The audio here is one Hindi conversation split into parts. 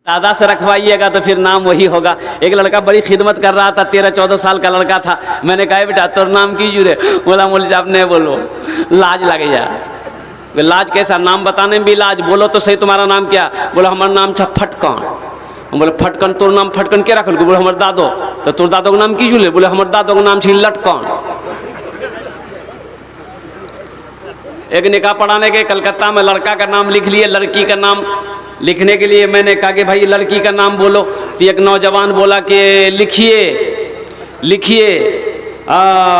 दादा से रखवाइएगा तो फिर नाम वही होगा। एक लड़का बड़ी खिदमत कर रहा था, 13-14 साल का लड़का था। मैंने कहा बेटा तोर नाम कीजिए रे। बोला मौलवी साहब नहीं बोलो, लाज लग जाए। लाज कैसा? नाम बताने में भी लाज। बोलो तो सही तुम्हारा नाम क्या? बोला हमारा नाम था फटकन। बोले फटकन, तोर नाम फटकन क्या रखल? बोले हमारे दादो। तो तोर दादो का नाम कीजिए? बोले हमारे दादो का नाम छी लटकन। एक निकाह पढ़ाने के कलकत्ता में, लड़का का नाम लिख लिए, लड़की का नाम लिखने के लिए मैंने कहा कि भाई लड़की का नाम बोलो। तो एक नौजवान बोला कि लिखिए।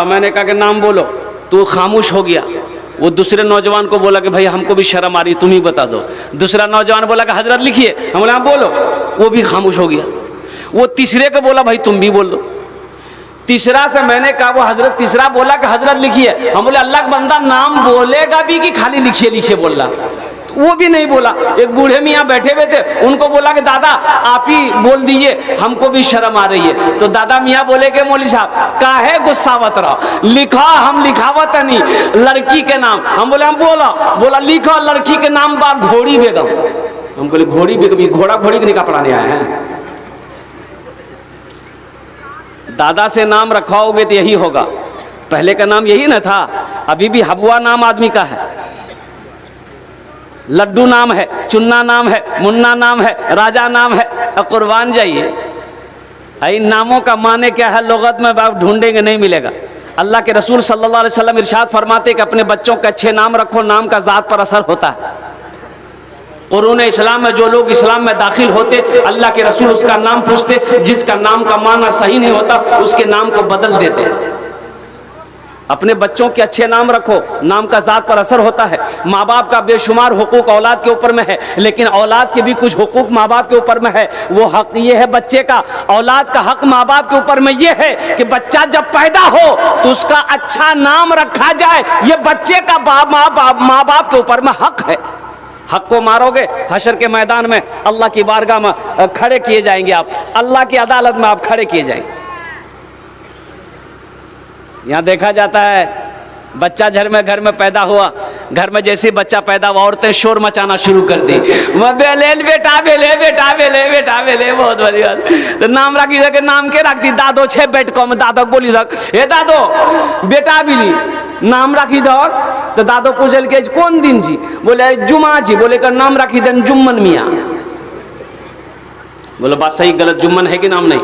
मैंने कहा कि नाम बोलो, तो खामोश हो गया। वो दूसरे नौजवान को बोला कि भाई हमको भी शर्म आ रही, तुम ही बता दो। दूसरा नौजवान बोला कि हजरत लिखिए। हम बोला बोलो, वो भी खामोश हो गया। वो तीसरे को बोला भाई तुम भी बोल दो। तीसरा से मैंने कहा, वो हजरत तीसरा बोला कि हजरत लिखिए। हम बोले अल्लाह का बंदा नाम बोलेगा भी कि खाली लिखिए बोल रहा? वो भी नहीं बोला। एक बूढ़े मियाँ बैठे हुए थे, उनको बोला कि दादा आप ही बोल दीजिए, हमको भी शर्म आ रही है। तो दादा मियाँ बोले कि मौलवी साहब काहे गुस्सावत रहो, लिखा हम लिखावत नहीं लड़की के नाम। हम बोले हम बोला लिखो लड़की के नाम बा घोड़ी बेगम। हम बोले घोड़ी बेगम? ये घोड़ा घोड़ी के निकाह पढ़ाने आए हैं? दादा से नाम रखवाओगे तो यही होगा। पहले का नाम यही ना था? अभी भी हबुआ नाम आदमी का है, लड्डू नाम है, चुन्ना नाम है, मुन्ना नाम है, राजा नाम है। कुर्बान जाइए, इन नामों का माने क्या है लुगत में आप ढूंढेंगे नहीं मिलेगा। अल्लाह के रसूल सल्लल्लाहु अलैहि वसल्लम इरशाद फरमाते कि अपने बच्चों के अच्छे नाम रखो, नाम का ज़ात पर असर होता है। कुरान इस्लाम में जो लोग इस्लाम में दाखिल होते, अल्लाह के रसूल उसका नाम पूछते, जिसका नाम का माना सही नहीं होता उसके नाम को बदल देते। अपने बच्चों के अच्छे नाम रखो, नाम का ज़ात पर असर होता है। माँ बाप का बेशुमार हुकूक औलाद के ऊपर में है, लेकिन औलाद के भी कुछ हुकूक माँ बाप के ऊपर में है। वो हक ये है बच्चे का, औलाद का हक माँ बाप के ऊपर में ये है कि बच्चा जब पैदा हो तो उसका अच्छा नाम रखा जाए। ये बच्चे का माँ बाप के ऊपर में हक है। हक को मारोगे, हशर के मैदान में अल्लाह की बारगाह में खड़े किए जाएंगे। आप अल्लाह की अदालत में आप खड़े किए जाएंगे। यहाँ देखा जाता है बच्चा घर में पैदा हुआ, घर में जैसे बच्चा पैदा हुआ औरतें शोर मचाना शुरू कर दी। बेटा बेले बहुत बड़ी बात। तो नाम रखी के नाम के रख दी दादो छे बैठ को में दादो बोली रख हे दादो बेटा बिली नाम रखी दो। तो दादो पूछल के कौन दिन जी? बोले जुमा जी। बोले का नाम रखी देन जुम्मन मियाँ। बोले बात सही गलत, जुम्मन है कि नाम नहीं?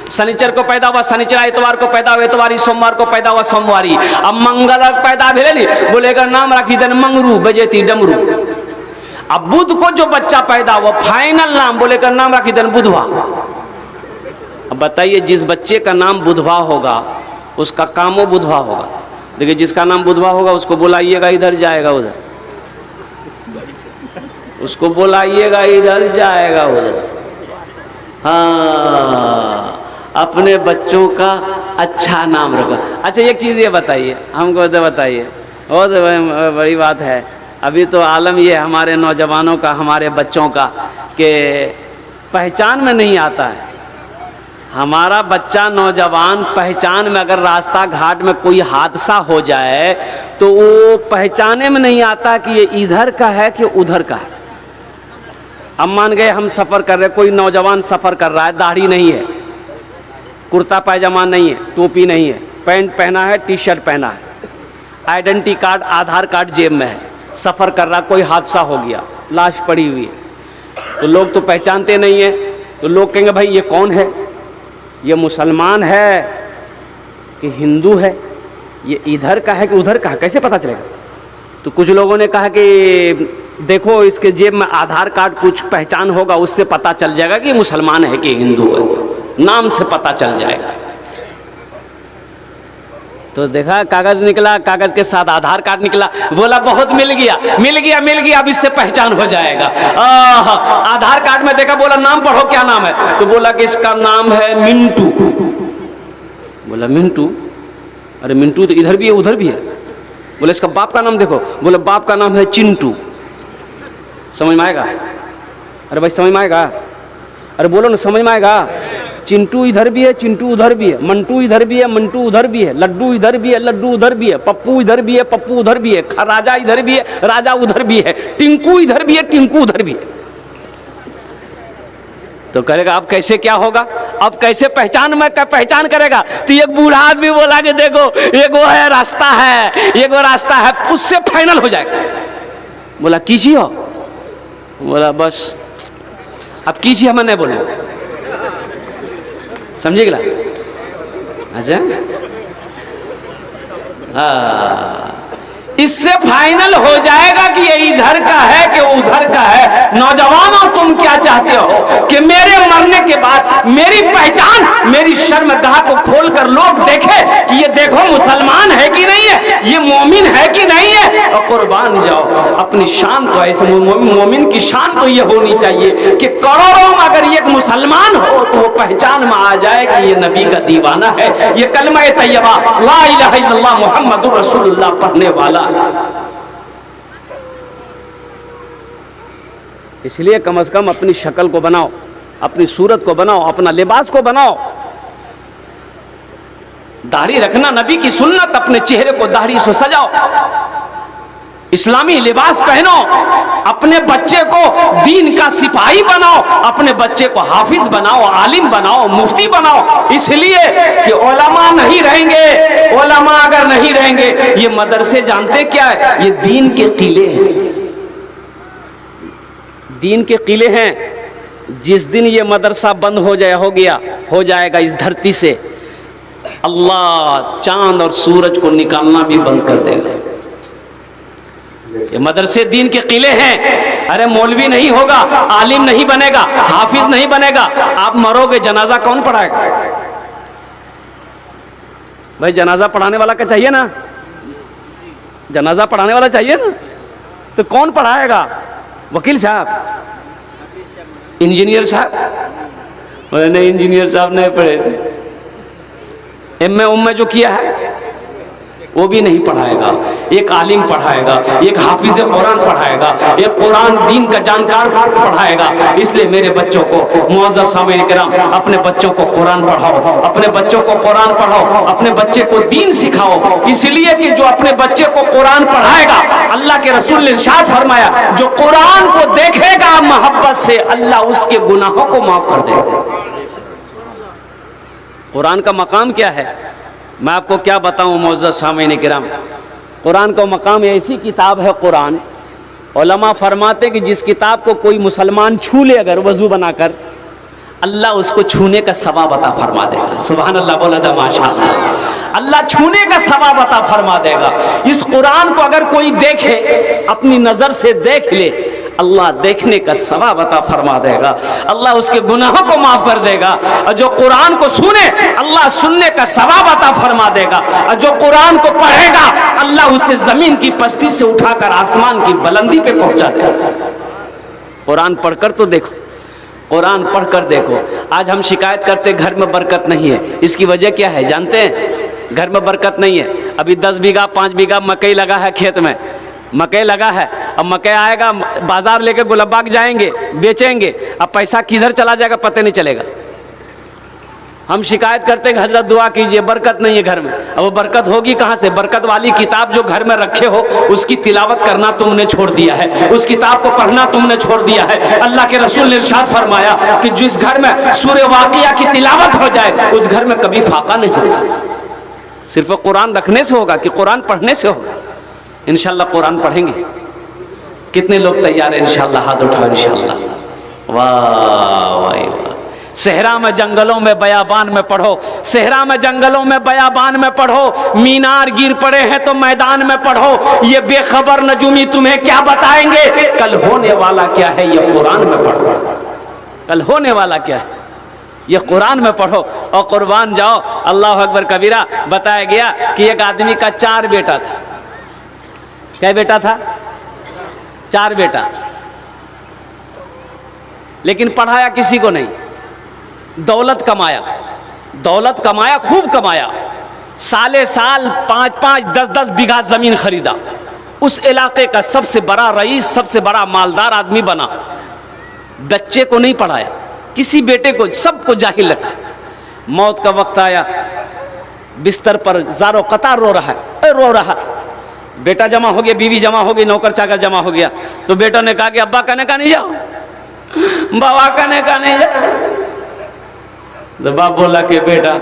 शनिचर को पैदा हुआ शनिचर, इतवार को पैदा हुआ इतवारी, सोमवार को पैदा हुआ सोमवारी। अब मंगल पैदा भेली, बोलेगा नाम रखी देन मंगरू बजेती डमरू। अब बुध को जो बच्चा पैदा हुआ फाइनल नाम बोलेगा नाम रखी देन बुधवा। अब बताइए जिस बच्चे का नाम बुधवा होगा उसका कामो बुधवा होगा। देखिए जिसका नाम बुधवा होगा उसको बुलाइएगा इधर जाएगा उधर, उसको बुलाइएगा इधर जाएगा उधर। हाँ, अपने बच्चों का अच्छा नाम रखो। अच्छा एक चीज़ ये बताइए हमको, तो बताइए, बहुत बड़ी बात है। अभी तो आलम ये हमारे नौजवानों का, हमारे बच्चों का कि पहचान में नहीं आता है। हमारा बच्चा नौजवान पहचान में, अगर रास्ता घाट में कोई हादसा हो जाए तो वो पहचाने में नहीं आता कि ये इधर का है कि उधर का है। अब मान गए हम सफ़र कर रहे, कोई नौजवान सफ़र कर रहा है, दाढ़ी नहीं है, कुर्ता पैजामा नहीं है, टोपी नहीं है, पैंट पहना है, टी शर्ट पहना है, आइडेंटिटी कार्ड आधार कार्ड जेब में है, सफ़र कर रहा, कोई हादसा हो गया, लाश पड़ी हुई है, तो लोग तो पहचानते नहीं हैं। तो लोग कहेंगे भाई ये कौन है, ये मुसलमान है कि हिंदू है, ये इधर का है कि उधर का है, कैसे पता चलेगा? तो कुछ लोगों ने कहा कि देखो इसके जेब में आधार कार्ड कुछ पहचान होगा, उससे पता चल जाएगा कि मुसलमान है कि हिंदू है, नाम से पता चल जाएगा। तो देखा कागज निकला, कागज के साथ आधार कार्ड निकला, बोला बहुत मिल गया, अब इससे पहचान हो जाएगा। आधार कार्ड में देखा, बोला नाम पढ़ो, क्या नाम है? तो बोला कि इसका नाम है मिंटू। बोला मिंटू? अरे मिंटू तो इधर भी है उधर भी है। बोले इसका बाप का नाम देखो। बोले बाप का नाम है चिंटू। समझ में आएगा? अरे भाई समझ में आएगा? अरे बोलो ना, समझ में आएगा? चिंटू इधर भी है, चिंटू उधर भी है, मंटू इधर भी है, मंटू उधर भी है, लड्डू इधर भी है, लड्डू उधर भी है, पप्पू इधर भी है, पप्पू उधर भी है, राजा इधर भी है, राजा उधर भी है, टिंकू इधर भी है, टिंकू उधर भी है। तो करेगा अब कैसे क्या होगा, अब कैसे पहचान करेगा। तो एक बूढ़ा आदमी बोला कि देखो एक वो है रास्ता है, एक वो रास्ता है, उससे फाइनल हो जाएगा। बोला कीजिए, बोला बस अब कीजिए, मैं नहीं बोलूँ, समझिएगा। अच्छा हाँ, इससे फाइनल हो जाएगा कि ये इधर का है कि उधर का है। नौजवानों तुम क्या चाहते हो कि मेरे मरने के बाद मेरी पहचान, मेरी शर्मगाह को खोलकर लोग देखे कि ये देखो मुसलमान है कि नहीं है, ये मोमिन है कि नहीं है। और कुर्बान जाओ, अपनी शान तो ऐसे मोमिन की शान तो ये होनी चाहिए कि करोड़ों में अगर एक मुसलमान हो तो वो पहचान में आ जाए कि ये नबी का दीवाना है, ये कलमा तैयबा ला इलाहा इल्लल्लाह मुहम्मदुर रसूलुल्लाह पढ़ने वाला। इसलिए कम से कम अपनी शक्ल को बनाओ, अपनी सूरत को बनाओ, अपना लिबास को बनाओ। दाढ़ी रखना नबी की सुन्नत, अपने चेहरे को दाढ़ी से सजाओ, इस्लामी लिबास पहनो, अपने बच्चे को दीन का सिपाही बनाओ, अपने बच्चे को हाफिज बनाओ, आलिम बनाओ, मुफ्ती बनाओ। इसलिए कि उलमा नहीं रहेंगे, उलमा अगर नहीं रहेंगे, ये मदरसे जानते क्या है, ये दीन के किले हैं, दीन के किले हैं। जिस दिन ये मदरसा बंद हो जाएगा इस धरती से, अल्लाह चांद और सूरज को निकालना भी बंद कर देगा। ये मदरसे दीन के किले हैं। अरे मौलवी नहीं होगा, आलिम नहीं बनेगा, हाफिज नहीं बनेगा, आप मरोगे, जनाजा कौन पढ़ाएगा? भाई जनाजा पढ़ाने वाला का चाहिए ना, जनाजा पढ़ाने वाला चाहिए ना, तो कौन पढ़ाएगा? वकील साहब, इंजीनियर साहब? नहीं, इंजीनियर साहब नहीं पढ़े थे, एम.ए. जो किया है वो भी नहीं पढ़ाएगा। एक आलिम पढ़ाएगा, एक हाफिज कुरान पढ़ाएगा, एक कुरान दीन का जानकार पढ़ाएगा। इसलिए मेरे बच्चों को, मुअज़्ज़ज़ सामीन किराम, अपने बच्चों को कुरान पढ़ाओ, अपने बच्चों को कुरान पढ़ाओ, अपने बच्चे को दीन सिखाओ। इसलिए कि जो अपने बच्चे को कुरान पढ़ाएगा, अल्लाह के रसूल ने इरशाद फरमाया, जो कुरान को देखेगा मोहब्बत से, अल्लाह उसके गुनाहों को माफ कर देगा। कुरान का मकाम क्या है, मैं आपको क्या बताऊं मुअज़्ज़ज़ सामीन किराम। कुरान का मकाम ऐसी किताब है कुरान, उलमा फरमाते कि जिस किताब को कोई मुसलमान छू ले अगर वज़ू बनाकर, अल्लाह उसको छूने का सवाब अता फरमा देगा। सुभान अल्लाह, बोला था माशाअल्लाह। अल्लाह छूने का सवाब अता फरमा देगा। इस कुरान को अगर कोई देखे, अपनी नज़र से देख ले, अल्लाह देखने का सवाब अता फरमा देगा, अल्लाह उसके गुनाहों को माफ कर देगा। और जो कुरान को सुने, अल्लाह सुनने का सवाब अता फरमा देगा। और जो कुरान को पढ़ेगा, अल्लाह उसे जमीन की पस्ती से उठाकर आसमान की बुलंदी पे पहुंचा देगा। कुरान पढ़कर तो देखो, कुरान पढ़कर देखो। आज हम शिकायत करते घर में बरकत नहीं है, इसकी वजह क्या है जानते हैं? घर में बरकत नहीं है। अभी 10 बीघा 5 बीघा मकई लगा है, खेत में मकई लगा है, अब मकई आएगा, बाजार लेके गुलबाग जाएंगे, बेचेंगे, अब पैसा किधर चला जाएगा पता नहीं चलेगा। हम शिकायत करते हैं हजरत दुआ कीजिए, बरकत नहीं है घर में। अब वो बरकत होगी कहाँ से? बरकत वाली किताब जो घर में रखे हो, उसकी तिलावत करना तुमने छोड़ दिया है, उस किताब को पढ़ना तुमने छोड़ दिया है। अल्लाह के रसूल ने इरशाद फरमाया कि जिस घर में सूरह वाक़िया की तिलावत हो जाए, उस घर में कभी फाका नहीं होगा। सिर्फ कुरान रखने से होगा कि कुरान पढ़ने से होगा? इंशाअल्लाह कुरान पढ़ेंगे। कितने लोग तैयार हैं? इंशाअल्लाह हाथ उठाओ इंशाअल्लाह। वाह वाह वाह। सहरा में जंगलों में बयाबान में पढ़ो, सहरा में जंगलों में बयाबान में पढ़ो। मीनार गिर पड़े हैं तो मैदान में पढ़ो। ये बेखबर नजूमी तुम्हें क्या बताएंगे, कल होने वाला क्या है ये कुरान में पढ़ो। कल होने वाला क्या है ये कुरान में पढ़ो और कुर्बान जाओ। अल्लाह अकबर कबीरा। बताया गया कि एक आदमी का 4 बेटा था। क्या बेटा था? 4 बेटा, लेकिन पढ़ाया किसी को नहीं। दौलत कमाया, खूब कमाया। साले साल 5-5, 10-10 बीघा जमीन खरीदा। उस इलाके का सबसे बड़ा रईस, सबसे बड़ा मालदार आदमी बना। बच्चे को नहीं पढ़ाया, किसी बेटे को, सबको जाहिल रखा। मौत का वक्त आया, बिस्तर पर ज़ारो कतार रो रहा। बेटा जमा हो गया, बीवी जमा हो गई, नौकर चाकर जमा हो गया। तो बेटा ने कहा कि अब्बा कहने का नहीं जाओ, बाबा कहने का नहीं जाओ, तो बाप बोला कि बेटा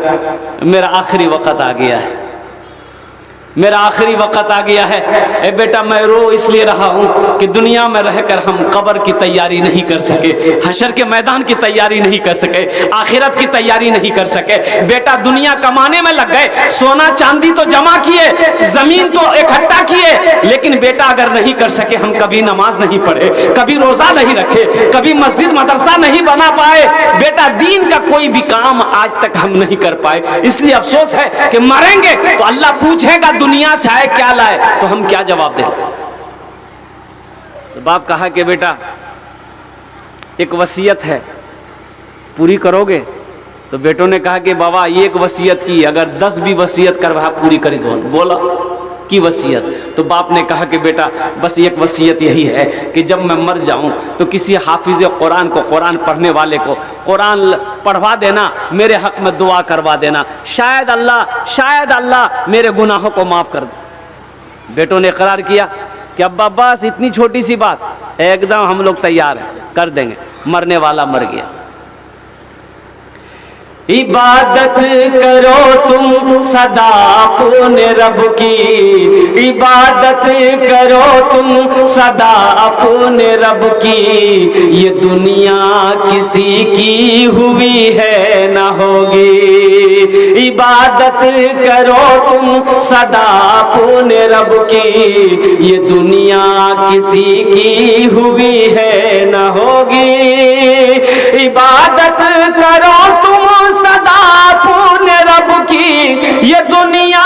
मेरा आखिरी वक्त आ गया है, मेरा आखिरी वक्त आ गया है। ए बेटा मैं रो इसलिए रहा हूँ कि दुनिया में रहकर हम कब्र की तैयारी नहीं कर सके, हशर के मैदान की तैयारी नहीं कर सके, आखिरत की तैयारी नहीं कर सके। बेटा दुनिया कमाने में लग गए, सोना चांदी तो जमा किए, जमीन तो इकट्ठा किए, लेकिन बेटा अगर नहीं कर सके, हम कभी नमाज नहीं पढ़े, कभी रोजा नहीं रखे, कभी मस्जिद मदरसा नहीं बना पाए, बेटा दीन का कोई भी काम आज तक हम नहीं कर पाए। इसलिए अफसोस है कि मरेंगे तो अल्लाह पूछेगा दुनिया से आए क्या लाए, तो हम क्या जवाब दें। तो बाप कहा कि बेटा एक वसीयत है, पूरी करोगे? तो बेटों ने कहा कि बाबा एक वसीयत की, अगर 10 भी वसीयत करवा पूरी करी दो। बोला की वसीयत? तो बाप ने कहा कि बेटा बस एक वसीयत यही है कि जब मैं मर जाऊं तो किसी हाफिज कुरान को, कुरान पढ़ने वाले को कुरान पढ़वा देना, मेरे हक में दुआ करवा देना, शायद अल्लाह मेरे गुनाहों को माफ़ कर दे। बेटों ने इकरार किया कि अब्बा बस इतनी छोटी सी बात, एकदम हम लोग तैयार हैं, कर देंगे। मरने वाला मर गया। इबादत करो तुम सदा अपने रब की, इबादत करो तुम सदा अपने रब की, ये दुनिया किसी की हुई है ना होगी। इबादत करो तुम सदा अपने रब की, ये दुनिया किसी की हुई है ना होगी। इबादत करो तुम सदा अपने रब की, ये दुनिया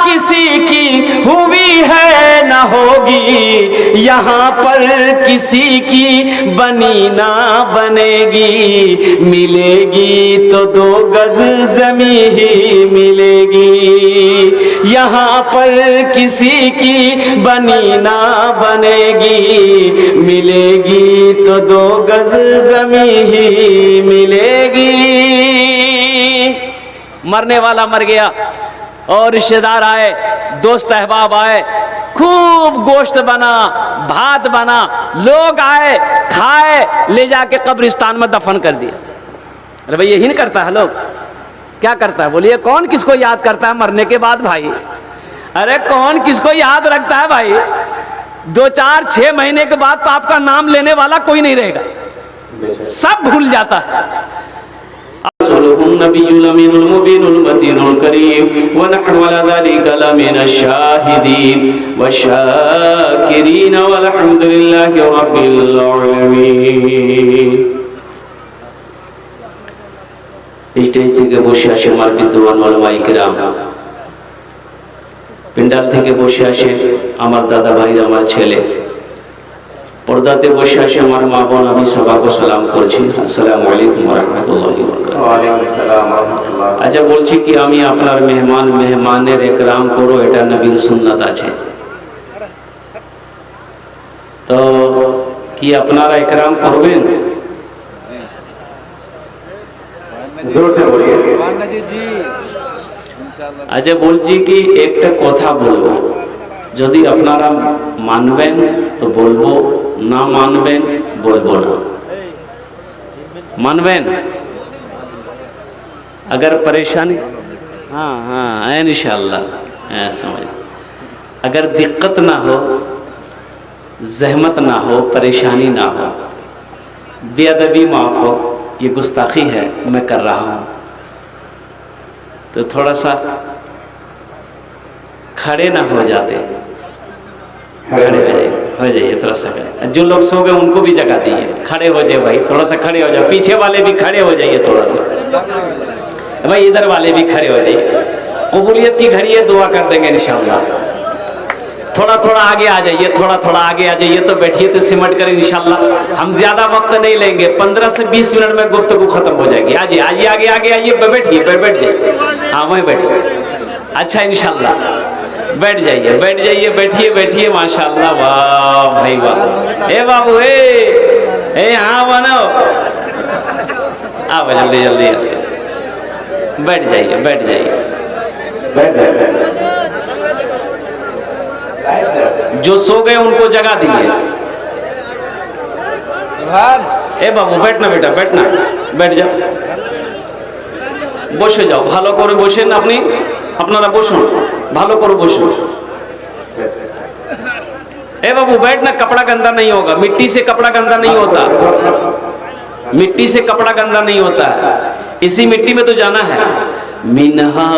किसी की हुई है ना होगी। यहाँ पर किसी की बनी ना बनेगी, मिलेगी तो 2 गज जमी ही मिलेगी। यहाँ पर किसी की बनी ना बनेगी, मिलेगी तो 2 गज जमी ही मिलेगी। मरने वाला मर गया और रिश्तेदार आए, दोस्त अहबाब आए, खूब गोश्त बना, भात बना, लोग आए, खाए, ले जाके कब्रिस्तान में दफन कर दिया। अरे भाई यही नहीं करता है लोग, क्या करता है बोलिए? कौन किसको याद करता है मरने के बाद भाई? अरे कौन किसको याद रखता है भाई? 2, 4, 6 महीने के बाद तो आपका नाम लेने वाला कोई नहीं रहेगा, सब भूल जाता है। नबियुल अमीनुल मुबीनुल मतीनुल करीम व नहनु अला ज़ालिका लमिनश शाहिदीन व शाकिरीन वल्हम्दुलिल्लाहि रब्बिल आलमीन। স্টেজ থেকে বসে আসে আমার বিদ্যমান ওলামায়ে কিরাম, পেন্ডাল থেকে বসে আসে আমার দাদা ভাইরা, আমার ছেলে, पर्दाते বসে আসে আমার মা বোন, আমি সবাইকে সালাম করছি, আসসালামু আলাইকুম ওয়া রাহমাতুল্লাহি ওয়া বারাকাতুহু। ওয়া আলাইকুম আসসালাম ওয়া রাহমাতুল্লাহ। আচ্ছা বলছি কি আমি আপনার মেহমান, মেহমানের একরাম করো, এটা নবীর সুন্নাত আছে, তো কি আপনারা একরাম করবেন? জোর से बोलिए। আচ্ছা বলছি কি একটা কথা বলবো, যদি আপনারা মানবেন তো বলবো, না মানবেন বলবো না। मानवेन अगर परेशानी, हाँ हाँ इंशाअल्लाह समझ, अगर दिक्कत ना हो, जहमत ना हो, परेशानी ना हो, बेअदबी माफ़ हो, ये गुस्ताखी है मैं कर रहा हूँ, तो थोड़ा सा खड़े ना हो जाते, खड़े हो जाइए थोड़ा सा। जो लोग सो गए उनको भी जगा दीजिए, खड़े हो जाए भाई, थोड़ा सा खड़े हो जाओ, पीछे वाले भी खड़े हो जाइए थोड़ा सा भाई, इधर वाले भी खड़े हो जाइए। कबूलियत की घड़ी है, दुआ कर देंगे इंशाअल्लाह। थोड़ा थोड़ा आगे आ जाइए, थोड़ा थोड़ा आगे आ जाइए, तो बैठिए तो सिमट कर इंशाअल्लाह। हम ज्यादा वक्त नहीं लेंगे, 15 से 20 मिनट में गुफ्तगू खत्म हो जाएगी। आइए आइए आगे आगे आइए, बैठिए बैठ जाइए, हाँ वहीं बैठिए। अच्छा इंशाअल्लाह बैठ जाइए, बैठ जाइए, बैठिए बैठिए, माशाअल्लाह, वाह भाई वाह। ए बाबू ए हाँ बनाओ, आओ जल्दी जल्दी बैठ जाइए, बैठ जाइए, बैठ जाइए। जो सो गए उनको जगा दीजिए। ए बाबू बैठना बेटा, बैठना, बैठ जाओ। বসে যাও, ভালো করে বসেন আপনি, আপনারা বসুন, ভালো করে বসুন। ए बाबू बैठना, कपड़ा गंदा नहीं होगा, मिट्टी से कपड़ा गंदा नहीं होता, मिट्टी से कपड़ा गंदा नहीं होता है, इसी मिट्टी में तो जाना है। मिन्हा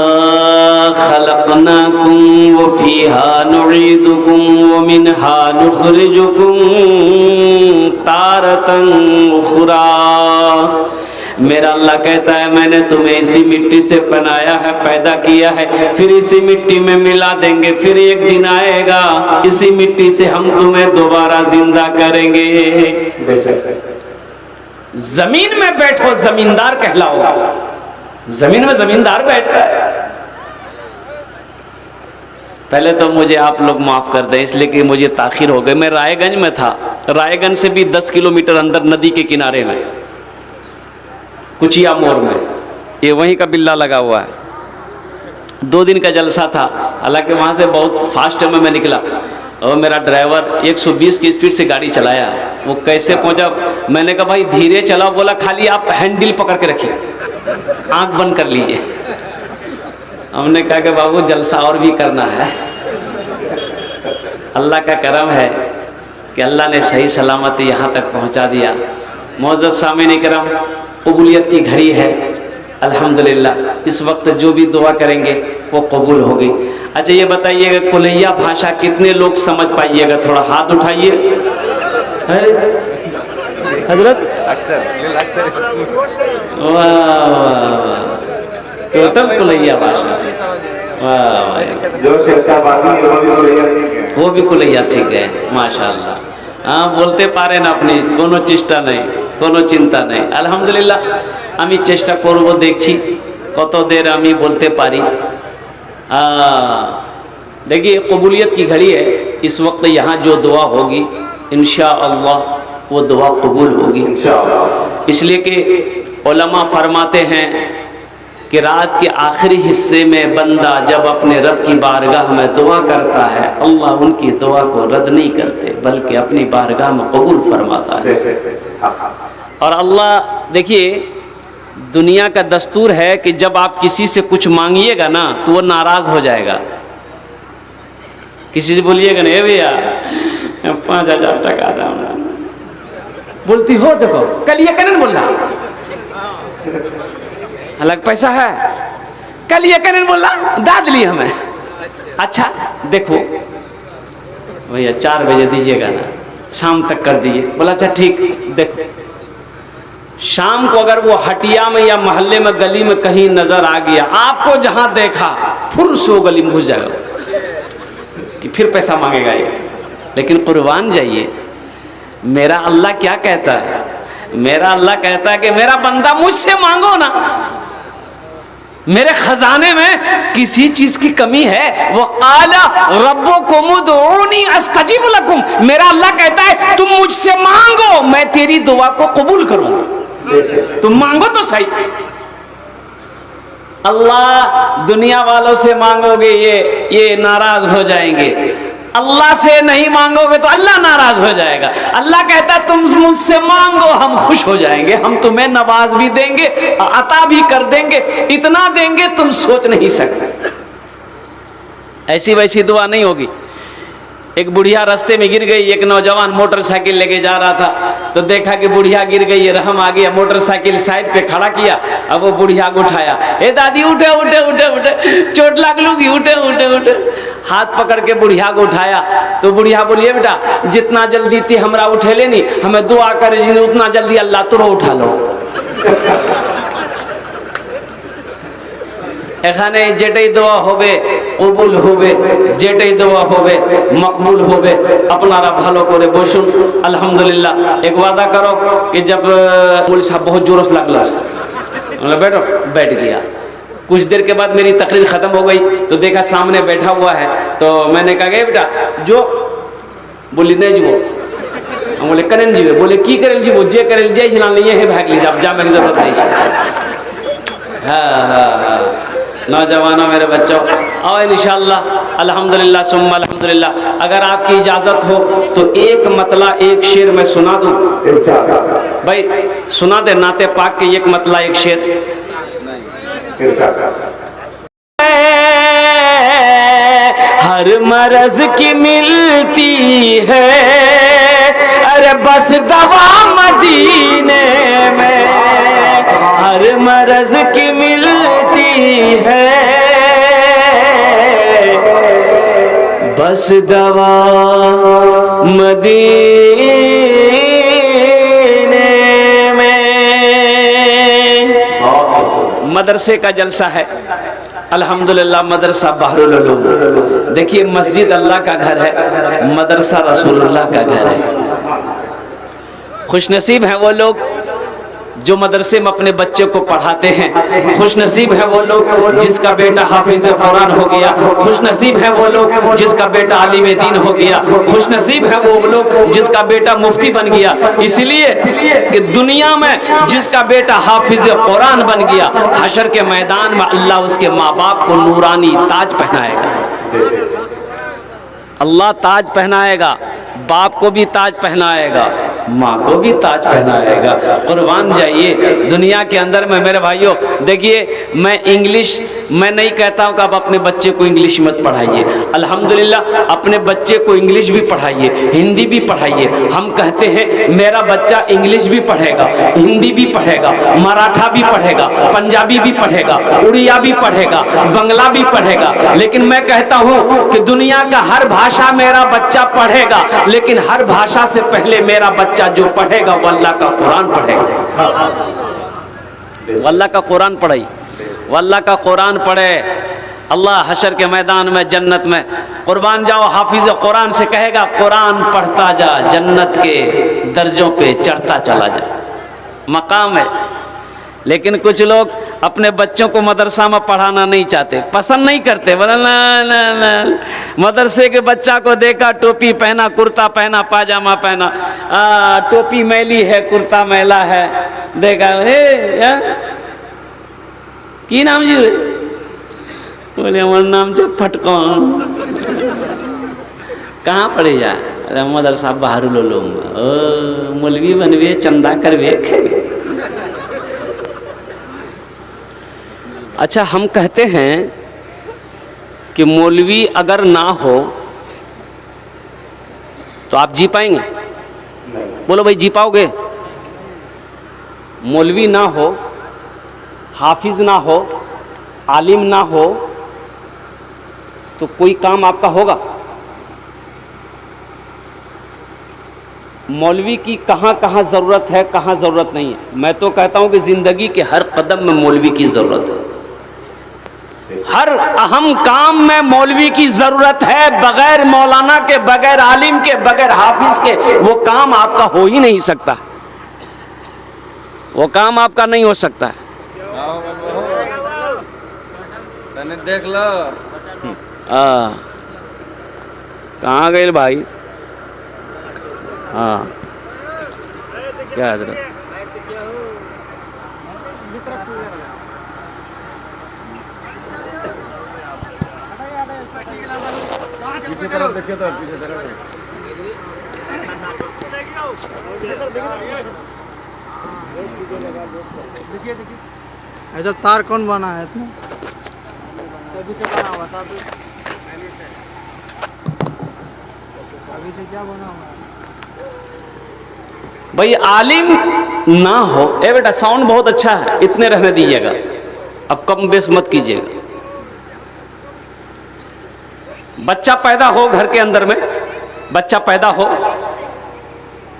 खलकनाकुम व फीहा नुईदुकुम व मिन्हा नुखरिजुकुम तारतन उखरा। मेरा अल्लाह कहता है मैंने तुम्हें इसी मिट्टी से बनाया है, पैदा किया है, फिर इसी मिट्टी में मिला देंगे, फिर एक दिन आएगा इसी मिट्टी से हम तुम्हें दोबारा जिंदा करेंगे। जमीन में बैठो जमींदार कहलाओ, जमीन में जमींदार बैठता है। पहले तो मुझे आप लोग माफ कर दें इसलिए कि मुझे ताखिर हो गई। मैं रायगंज में था, रायगंज से भी 10 किलोमीटर अंदर नदी के किनारे में कुचिया मोड़ में, ये वहीं का बिल्ला लगा हुआ है। 2 दिन का जलसा था, हालांकि वहाँ से बहुत फास्ट में मैं निकला और मेरा ड्राइवर 120 की स्पीड से गाड़ी चलाया। वो कैसे पहुँचा, मैंने कहा भाई धीरे चलाओ, बोला खाली आप हैंडल पकड़ के रखिए, आँख बंद कर लीजिए। हमने कहा कि बाबू जलसा और भी करना है। अल्लाह का करम है कि अल्लाह ने सही सलामत यहाँ तक पहुँचा दिया। मौजूद सामने करम, कबूलियत की घड़ी है अल्हम्दुलिल्लाह। इस वक्त जो भी दुआ करेंगे वो कबूल होगी। अच्छा ये बताइएगा कुलैया भाषा कितने लोग समझ पाइएगा, थोड़ा हाथ उठाइए। हजरत अक्सर टोटल कुलैया भाषा, वो भी कुलैया सीख गए माशाअल्लाह। हाँ बोलते पारे ना अपनी, कोनो चेष्टा नहीं, কোনো চিন্তা নেই আলহামদুলিল্লাহ। আমি চেষ্টা করব, দেখছি কত देर আমি বলতে পারি। देखिए कबूलियत की घड़ी है इस वक्त, यहाँ जो दुआ होगी इंशाअल्लाह वो दुआ कबूल होगी इंशाअल्लाह। इसलिए कि उलमा फरमाते हैं कि रात के आखिरी हिस्से में बंदा जब अपने रब की बारगाह में दुआ करता है, अल्लाह उनकी दुआ को रद्द नहीं करते बल्कि अपनी बारगाह में कबूल फरमाता है। और अल्लाह देखिए दुनिया का दस्तूर है कि जब आप किसी से कुछ मांगिएगा ना तो वो नाराज हो जाएगा। किसी से बोलिएगा ना, भैया 5000 टका दाम, बोलती हो देखो कल ये कनन बोल रहा, अलग पैसा है, कल ये कनन बोल रहा दाद ली हमें। अच्छा देखो भैया 4 बजे दीजिएगा ना, शाम तक कर दीजिए। बोला अच्छा ठीक। देखो शाम को अगर वो हटिया में या मोहल्ले में गली में कहीं नजर आ गया, आपको जहां देखा फुर से वो गली में घुस जाएगा कि फिर पैसा मांगेगा ये। लेकिन कुर्बान जाइए, मेरा अल्लाह क्या कहता है, मेरा अल्लाह कहता है कि मेरा बंदा मुझसे मांगो ना, मेरे खजाने में किसी चीज की कमी है। वो काला रब्बुकुम उदऊनी अस्तजिब लकुम, मेरा अल्लाह कहता है तुम मुझसे मांगो मैं तेरी दुआ को कबूल करूंगा, तुम मांगो तो सही। अल्लाह दुनिया वालों से मांगोगे ये नाराज हो जाएंगे, अल्लाह से नहीं मांगोगे तो अल्लाह नाराज हो जाएगा। अल्लाह कहता तुम मुझसे मांगो हम खुश हो जाएंगे, हम तुम्हें नवाज भी देंगे, अता भी कर देंगे, इतना देंगे तुम सोच नहीं सकते। ऐसी वैसी दुआ नहीं होगी। एक बुढ़िया रास्ते में गिर गई, एक नौजवान मोटरसाइकिल लेके जा रहा था तो देखा कि बुढ़िया गिर गई, रहम आ गया, मोटरसाइकिल साइड पे खड़ा किया, अब वो बुढ़िया को उठाया, ए दादी उठे उठे उठे उठे, चोट लग लूगी, उठे उठे उठे। हाथ पकड़ के बुढ़िया को उठाया तो बुढ़िया बोलिए बेटा जितना जल्दी थी हमरा उठे लेनी, हमें दुआ करे उतना जल्दी अल्लाह तुरो उठा लो। এখানে যেটাই দোয়া হবে কবুল হবে, যেটাই দোয়া হবে মকবুল হবে। আপনারা ভালো করে বসুন। अल्हम्दुलिल्लाह एक वादा करो कि जब मौलवी साहब बहुत जोर से लगला, बैठो, बैठ गया। कुछ देर के बाद मेरी तकरीर ख़त्म हो गई तो देखा सामने बैठा हुआ है, तो मैंने कहा बेटा जो, बोली नहीं जीवो, हम बोले करें जीवे, बोले की करें जीवो, जे करें जय चला नहीं है भाग लीजिए, अब जाने की जरूरत नहीं है। हाँ हाँ हाँ नौजवानों मेरे बच्चों और इंशाअल्लाह अल्हम्दुलिल्लाह सुम्मा अल्हम्दुलिल्लाह, अगर आपकी इजाज़त हो तो एक मतला एक शेर मैं सुना दूँ भाई, सुना दे नाते पाक के एक मतला एक शेर। हर मरज की मिलती है, अरे बस दवा मदीने में, हर मरज की मिलती है, बस दवा मदीने में। मदरसे का जलसा है अल्हम्दुलिल्लाह, मदरसा बहरुल उलूम। देखिए मस्जिद अल्लाह का घर है, मदरसा रसूलुल्लाह का घर है। खुशनसीब हैं वो लोग जो मदरसे में अपने बच्चे को पढ़ाते हैं, खुशनसीब है वो लोग जिसका बेटा हाफिज कुरान हो गया, खुशनसीब है वो लोग जिसका बेटा आलिम दीन हो गया, खुशनसीब है वो लोग जिसका बेटा मुफ्ती बन गया। इसलिए कि दुनिया में जिसका बेटा हाफिज कुरान बन गया, हशर के मैदान में अल्लाह उसके माँ बाप को नूरानी ताज पहनाएगा। अल्लाह ताज पहनाएगा, बाप को भी ताज पहनाएगा, माँ को भी ताज पहनाएगा। कुर्बान जाइए। दुनिया के अंदर में मेरे भाइयों देखिए, मैं इंग्लिश मैं नहीं कहता हूँ कि आप अपने बच्चे को इंग्लिश मत पढ़ाइए, अल्हम्दुलिल्लाह अपने बच्चे को इंग्लिश भी पढ़ाइए, हिंदी भी पढ़ाइए। हम कहते हैं मेरा बच्चा इंग्लिश भी पढ़ेगा, हिंदी भी पढ़ेगा, मराठा भी पढ़ेगा, पंजाबी भी पढ़ेगा, उड़िया भी पढ़ेगा, बंगला भी पढ़ेगा। लेकिन मैं कहता हूँ कि दुनिया का हर भाषा मेरा बच्चा पढ़ेगा, लेकिन हर भाषा से पहले मेरा बच्चा जो पढ़ेगा वो अल्लाह का कुरान पढ़ेगा। अल्लाह का कुरान पढ़े, अल्लाह का कुरान पढ़े। अल्लाह हशर के मैदान में जन्नत में कुर्बान जाओ हाफिज कुरान से कहेगा कुरान पढ़ता जा, जन्नत के दर्जों पे चढ़ता चला जा, मकाम है। लेकिन कुछ लोग अपने बच्चों को मदरसा में पढ़ाना नहीं चाहते, पसंद नहीं करते। बोला ना ना ना, मदरसे के बच्चा को देखा टोपी पहना, कुर्ता पहना, पाजामा पहना, टोपी मैली है, कुर्ता मैला है, देखा हे की नाम जी? बोले हमारा नाम जो फटकौन। कहाँ पढ़े जा? मदरसा बहरुल उलूम। मौलवी बनवे, चंदा करवे, खेवे। अच्छा, हम कहते हैं कि मौलवी अगर ना हो तो आप जी पाएंगे? बोलो भाई, जी पाओगे? मौलवी ना हो, हाफिज ना हो, आलिम ना हो तो कोई काम आपका होगा? मौलवी की कहाँ कहाँ ज़रूरत है, कहाँ ज़रूरत नहीं है। मैं तो कहता हूँ कि ज़िंदगी के हर कदम में मौलवी की ज़रूरत है, हर अहम काम में मौलवी की ज़रूरत है। बगैर मौलाना के, बगैर आलिम के, बगैर हाफिज के वो काम आपका हो ही नहीं सकता, वो काम आपका नहीं हो सकता है। देख लो कहाँ गए भाई? हाँ क्या हजरत? पीछे तरफ देखिए तो पीछे तरफ ऐसा तार कौन बना है इतना? अभी से बना हुआ था, अभी से क्या बना हुआ है? भाई आलिम ना हो, ए बेटा साउंड बहुत अच्छा है, इतने रहने दीजिएगा, अब कम बेस मत कीजिएगा। बच्चा पैदा हो घर के अंदर में, बच्चा पैदा हो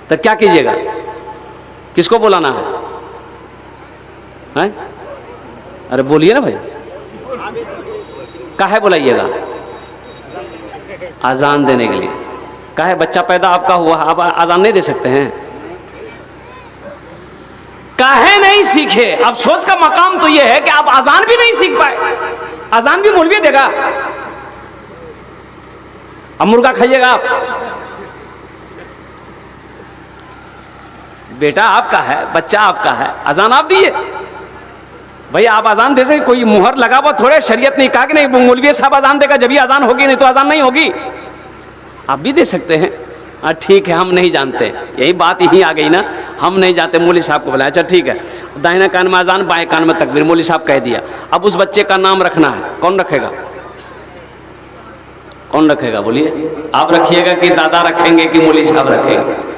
तो क्या कीजिएगा? किसको बुलाना है? अरे बोलिए ना भाई, काहे बुलाइएगा? आज़ान देने के लिए। काहे? बच्चा पैदा आपका हुआ, आप आज़ान नहीं दे सकते हैं? काहे नहीं सीखे? अफसोस का मकाम तो यह है कि आप आज़ान भी नहीं सीख पाए। आज़ान भी मौलवी देगा? अब मुर्गा खाइएगा आप? बेटा आपका है, बच्चा आपका है, अजान आप दिए। भाई आप अजान दे से कोई मुहर लगा हुआ थोड़े, शरीयत नहीं कहा कि नहीं मौलवी साहब अजान देगा जब भी अजान होगी, नहीं तो अजान नहीं होगी। आप भी दे सकते हैं, ठीक है, हम नहीं जानते, यही बात यहीं आ गई ना, हम नहीं जानते, मौलवी साहब को बुलाया। अच्छा ठीक है, दाहिना कान में अजान, बाएं कान में तकबीर, मौलवी साहब कह दिया। अब उस बच्चे का नाम रखना है, कौन रखेगा? कौन रखेगा बोलिए? आप रखिएगा कि दादा रखेंगे कि मौलवी साहब रखेंगे?